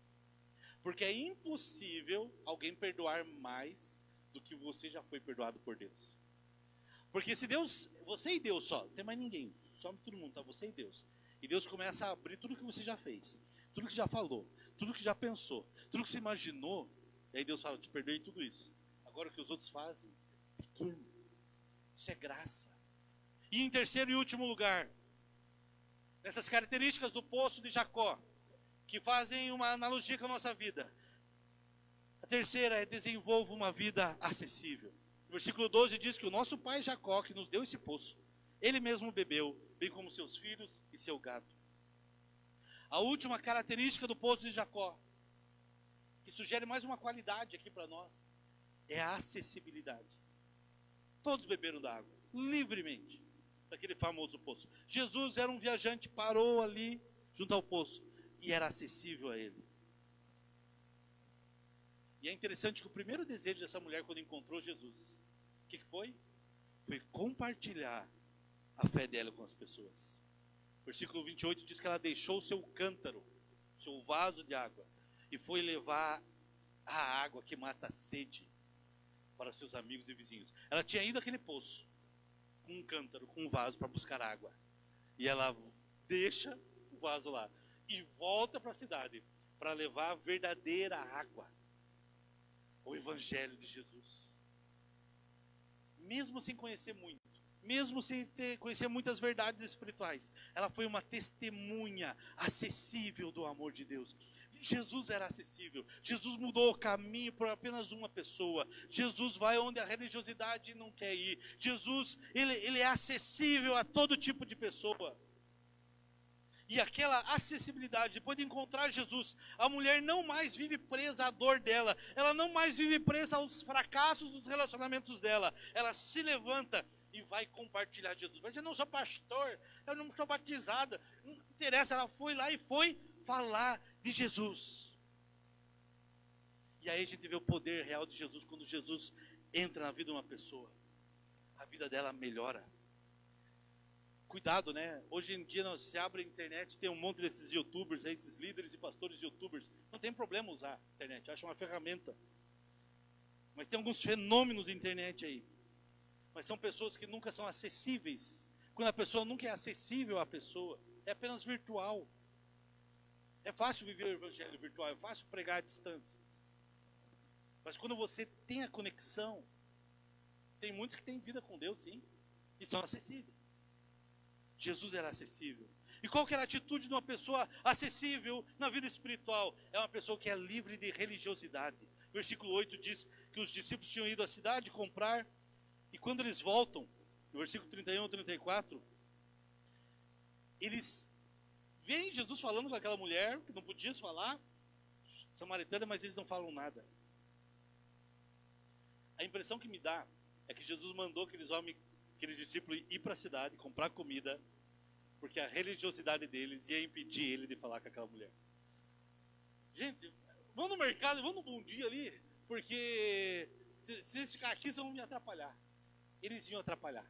Porque é impossível alguém perdoar mais do que você já foi perdoado por Deus. Porque se Deus, você e Deus só, não tem mais ninguém, só todo mundo, tá? Você e Deus. E Deus começa a abrir tudo que você já fez, tudo que já falou, tudo que já pensou, tudo que você imaginou. E aí Deus fala, te perdoei tudo isso. Agora o que os outros fazem, pequeno. Isso é graça. E em terceiro e último lugar, nessas características do poço de Jacó, que fazem uma analogia com a nossa vida. A terceira é desenvolva uma vida acessível. O versículo 12 diz que o nosso pai Jacó, que nos deu esse poço, ele mesmo bebeu, bem como seus filhos e seu gado. A última característica do poço de Jacó, que sugere mais uma qualidade aqui para nós, é a acessibilidade. Todos beberam da água, livremente, daquele famoso poço. Jesus era um viajante, parou ali, junto ao poço, e era acessível a ele. E é interessante que o primeiro desejo dessa mulher, quando encontrou Jesus, o que foi? Foi compartilhar a fé dela com as pessoas. Versículo 28 diz que ela deixou o seu cântaro, seu vaso de água, e foi levar a água que mata a sede para seus amigos e vizinhos. Ela tinha ido àquele poço, com um cântaro, com um vaso para buscar água. E ela deixa o vaso lá e volta para a cidade para levar a verdadeira água, o Evangelho de Jesus. Mesmo sem conhecer muito, mesmo sem conhecer muitas verdades espirituais, ela foi uma testemunha acessível do amor de Deus. Jesus era acessível. Jesus mudou o caminho por apenas uma pessoa. Jesus vai onde a religiosidade não quer ir. Jesus, ele é acessível a todo tipo de pessoa. E aquela acessibilidade, depois de encontrar Jesus, a mulher não mais vive presa à dor dela. Ela não mais vive presa aos fracassos dos relacionamentos dela. Ela se levanta e vai compartilhar Jesus. Mas eu não sou pastor, eu não sou batizada. Não interessa, ela foi lá e foi falar de Jesus. E aí a gente vê o poder real de Jesus. Quando Jesus entra na vida de uma pessoa, a vida dela melhora. Cuidado, né? Hoje em dia se abre a internet, tem um monte desses youtubers aí, esses líderes e pastores youtubers. Não tem problema usar a internet, acha uma ferramenta. Mas tem alguns fenômenos na internet aí. Mas são pessoas que nunca são acessíveis. Quando a pessoa nunca é acessível à pessoa, é apenas virtual. É fácil viver o evangelho virtual, é fácil pregar à distância. Mas quando você tem a conexão, tem muitos que têm vida com Deus, sim, e são acessíveis. Jesus era acessível. E qual que era a atitude de uma pessoa acessível na vida espiritual? É uma pessoa que é livre de religiosidade. Versículo 8 diz que os discípulos tinham ido à cidade comprar, e quando eles voltam, no versículo 31 e 34, eles veem Jesus falando com aquela mulher, que não podia falar, samaritana, mas eles não falam nada. A impressão que me dá é que Jesus mandou aqueles discípulos ir para a cidade, comprar comida, porque a religiosidade deles ia impedir ele de falar com aquela mulher. Gente, vão no mercado, vão no Bom Dia ali, porque se eles ficarem aqui, vocês vão me atrapalhar. Eles iam atrapalhar.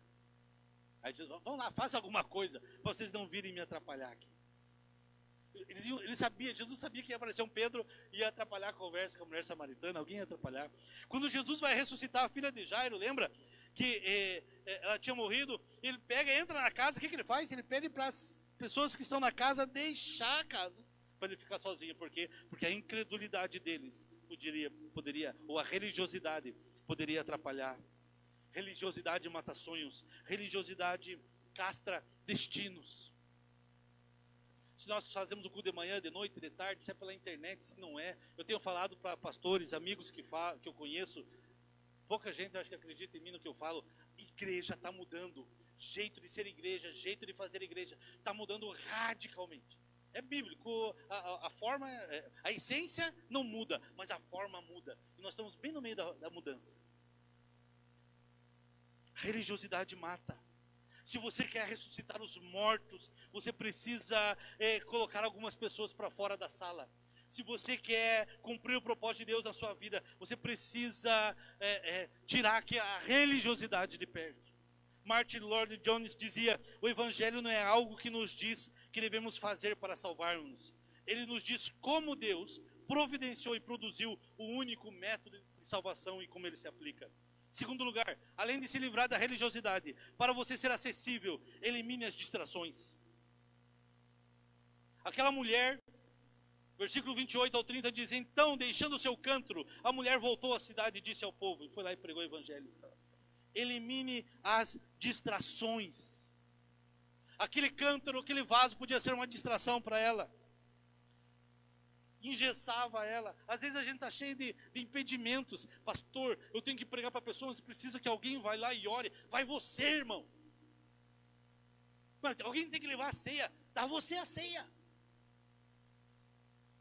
Aí Jesus, vão lá, faça alguma coisa, para vocês não virem me atrapalhar aqui. Jesus sabia que ia aparecer um Pedro e ia atrapalhar a conversa com a mulher samaritana, alguém ia atrapalhar. Quando Jesus vai ressuscitar a filha de Jairo, lembra? Que ela tinha morrido, ele pega, entra na casa, o que ele faz? Ele pede para as pessoas que estão na casa deixar a casa, para ele ficar sozinho. Por quê? Porque a incredulidade deles poderia, ou a religiosidade poderia atrapalhar. Religiosidade mata sonhos, religiosidade castra destinos. Se nós fazemos o culto de manhã, de noite, de tarde, se é pela internet, se não é. Eu tenho falado para pastores, amigos que eu conheço, pouca gente acho que acredita em mim no que eu falo. Igreja está mudando, jeito de ser igreja, jeito de fazer igreja, está mudando radicalmente. É bíblico, a forma, a essência não muda, mas a forma muda. E nós estamos bem no meio da mudança. Religiosidade mata. Se você quer ressuscitar os mortos, você precisa colocar algumas pessoas para fora da sala. Se você quer cumprir o propósito de Deus na sua vida, você precisa tirar aqui a religiosidade de perto. Martin Lloyd-Jones dizia: o evangelho não é algo que nos diz que devemos fazer para salvarmos. Ele nos diz como Deus providenciou e produziu o único método de salvação e como ele se aplica. Segundo lugar, além de se livrar da religiosidade, para você ser acessível, elimine as distrações. Aquela mulher, versículo 28 ao 30 diz: então, deixando o seu cântaro, a mulher voltou à cidade e disse ao povo, e foi lá e pregou o evangelho. Elimine as distrações. Aquele cântaro, aquele vaso podia ser uma distração para ela. Engessava ela. Às vezes a gente está cheio de impedimentos. Pastor, eu tenho que pregar para pessoas, precisa que alguém vá lá e ore. Vai você, irmão. Mas alguém tem que levar a ceia. Dá você a ceia.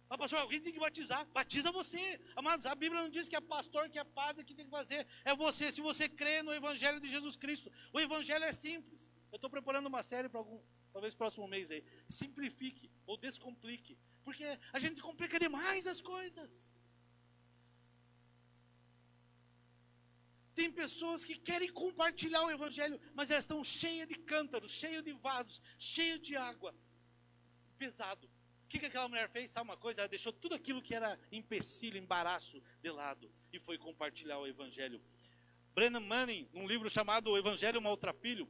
Mas, pastor, alguém tem que batizar. Batiza você. Amados, a Bíblia não diz que é pastor, que é padre que tem que fazer. É você, se você crê no Evangelho de Jesus Cristo. O Evangelho é simples. Eu estou preparando uma série para talvez próximo mês aí. Simplifique ou descomplique. Porque a gente complica demais as coisas. Tem pessoas que querem compartilhar o evangelho, mas elas estão cheias de cântaros, cheias de vasos, cheias de água. Pesado. O que aquela mulher fez? Sabe uma coisa? Ela deixou tudo aquilo que era empecilho, embaraço de lado e foi compartilhar o evangelho. Brennan Manning, num livro chamado O Evangelho Maltrapilho,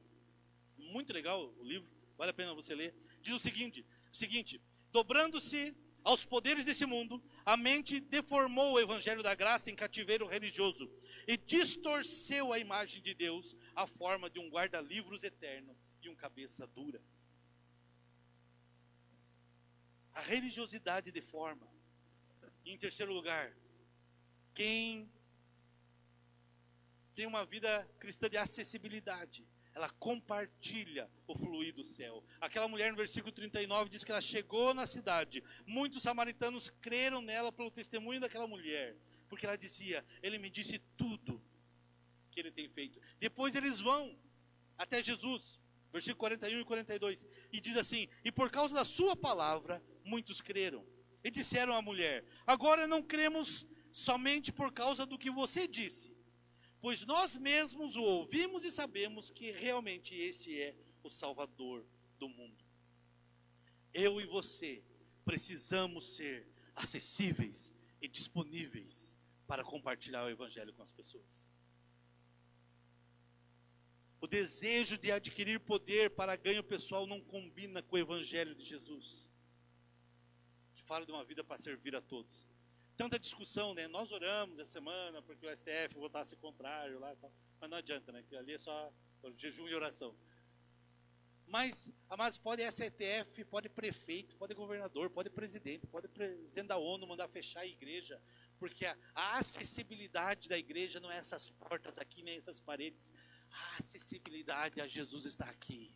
muito legal o livro, vale a pena você ler, diz o seguinte: dobrando-se aos poderes desse mundo, a mente deformou o evangelho da graça em cativeiro religioso e distorceu a imagem de Deus à forma de um guarda-livros eterno e um cabeça dura. A religiosidade deforma. E em terceiro lugar, quem tem uma vida cristã de acessibilidade, ela compartilha o fluir do céu. Aquela mulher no versículo 39 diz que ela chegou na cidade. Muitos samaritanos creram nela pelo testemunho daquela mulher, porque ela dizia: ele me disse tudo que ele tem feito. Depois eles vão até Jesus, versículo 41 e 42, e diz assim: e por causa da sua palavra, muitos creram. E disseram à mulher: agora não cremos somente por causa do que você disse, pois nós mesmos o ouvimos e sabemos que realmente este é o Salvador do mundo. Eu e você precisamos ser acessíveis e disponíveis para compartilhar o Evangelho com as pessoas. O desejo de adquirir poder para ganho pessoal não combina com o Evangelho de Jesus, que fala de uma vida para servir a todos. Tanta discussão, né? Nós oramos essa semana porque o STF votasse contrário lá e tal. Mas não adianta, né? Que ali é só jejum e oração. Mas, amados, pode STF, pode prefeito, pode governador, pode presidente da ONU mandar fechar a igreja, porque a acessibilidade da igreja não é essas portas aqui, nem essas paredes. A acessibilidade a Jesus está aqui.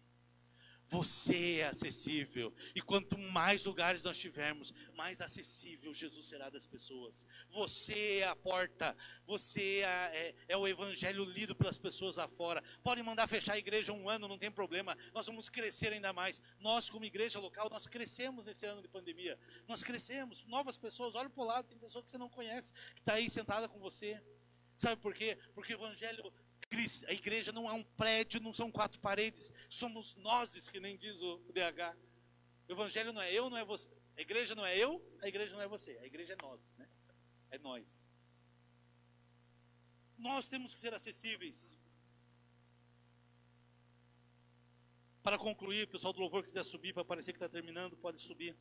Você é acessível, e quanto mais lugares nós tivermos, mais acessível Jesus será das pessoas. Você é a porta, você é o evangelho lido pelas pessoas lá fora. Podem mandar fechar a igreja um ano, não tem problema, nós vamos crescer ainda mais. Nós como igreja local, nós crescemos nesse ano de pandemia, nós crescemos, novas pessoas, olha para o lado, tem pessoa que você não conhece, que está aí sentada com você. Sabe por quê? Porque o evangelho, a igreja não é um prédio, não são 4 paredes, somos nós, que nem diz o DH. O evangelho não é eu, não é você. A igreja não é eu, a igreja não é você. A igreja é nós, né? É nós. Nós temos que ser acessíveis. Para concluir, o pessoal do louvor que quiser subir, para parecer que está terminando, pode subir.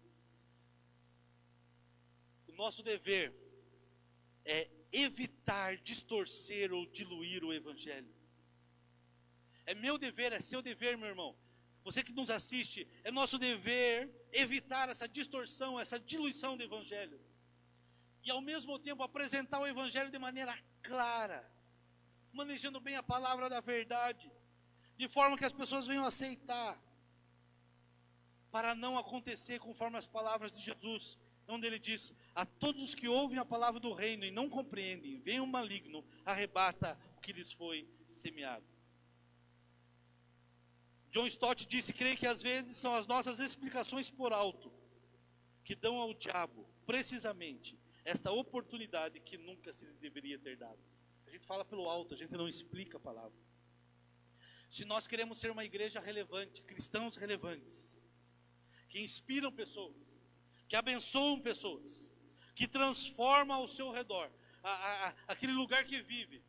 O nosso dever é evitar distorcer ou diluir o evangelho. É meu dever, é seu dever, meu irmão. Você que nos assiste, é nosso dever evitar essa distorção, essa diluição do evangelho. E ao mesmo tempo apresentar o evangelho de maneira clara, manejando bem a palavra da verdade, de forma que as pessoas venham aceitar, para não acontecer conforme as palavras de Jesus, onde ele diz: a todos os que ouvem a palavra do reino e não compreendem, vem o maligno, arrebata o que lhes foi semeado. John Stott disse: creio que às vezes são as nossas explicações por alto que dão ao diabo, precisamente, esta oportunidade que nunca se deveria ter dado. A gente fala pelo alto, a gente não explica a palavra. Se nós queremos ser uma igreja relevante, cristãos relevantes, que inspiram pessoas, que abençoam pessoas, que transformam ao seu redor, aquele lugar que vive,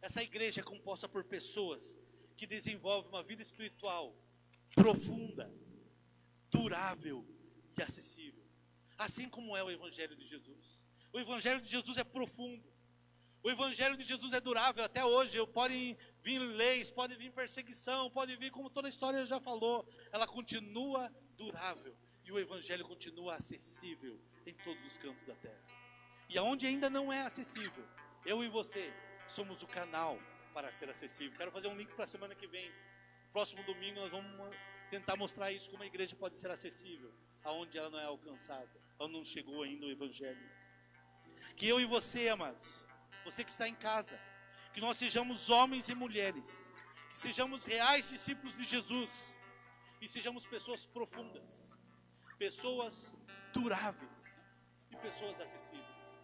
essa igreja é composta por pessoas que desenvolvem uma vida espiritual profunda, durável e acessível, assim como é o Evangelho de Jesus. O Evangelho de Jesus é profundo, o Evangelho de Jesus é durável até hoje. Pode vir leis, pode vir perseguição, pode vir, como toda a história já falou, ela continua durável, e o Evangelho continua acessível em todos os cantos da terra. E aonde ainda não é acessível, eu e você somos o canal para ser acessível. Quero fazer um link para a semana que vem. Próximo domingo nós vamos tentar mostrar isso, como a igreja pode ser acessível aonde ela não é alcançada, onde não chegou ainda o Evangelho. Que eu e você, amados, você que está em casa, que nós sejamos homens e mulheres, que sejamos reais discípulos de Jesus, e sejamos pessoas profundas, pessoas duráveis e pessoas acessíveis.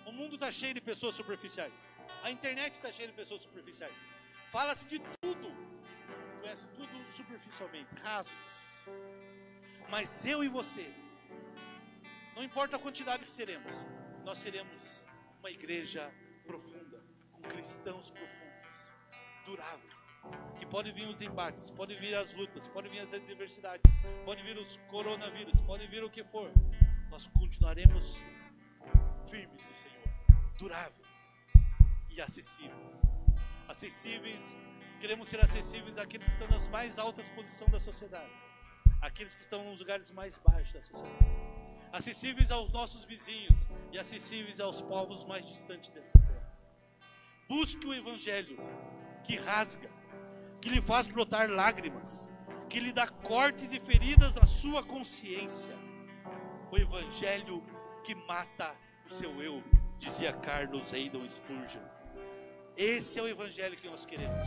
O mundo está cheio de pessoas superficiais, a internet está cheia de pessoas superficiais, fala-se de tudo, conhece tudo superficialmente, rasos. Mas eu e você, não importa a quantidade que seremos, nós seremos uma igreja profunda, com cristãos profundos, duráveis, que podem vir os embates, podem vir as lutas, podem vir as adversidades, podem vir os coronavírus, pode vir o que for, nós continuaremos firmes no Senhor, duráveis e acessíveis. Acessíveis, queremos ser acessíveis àqueles que estão nas mais altas posições da sociedade, àqueles que estão nos lugares mais baixos da sociedade, acessíveis aos nossos vizinhos e acessíveis aos povos mais distantes dessa terra. Busque o Evangelho que rasga, que lhe faz brotar lágrimas, que lhe dá cortes e feridas na sua consciência. O Evangelho que mata o seu eu, dizia Charles Haddon Spurgeon. Esse é o Evangelho que nós queremos.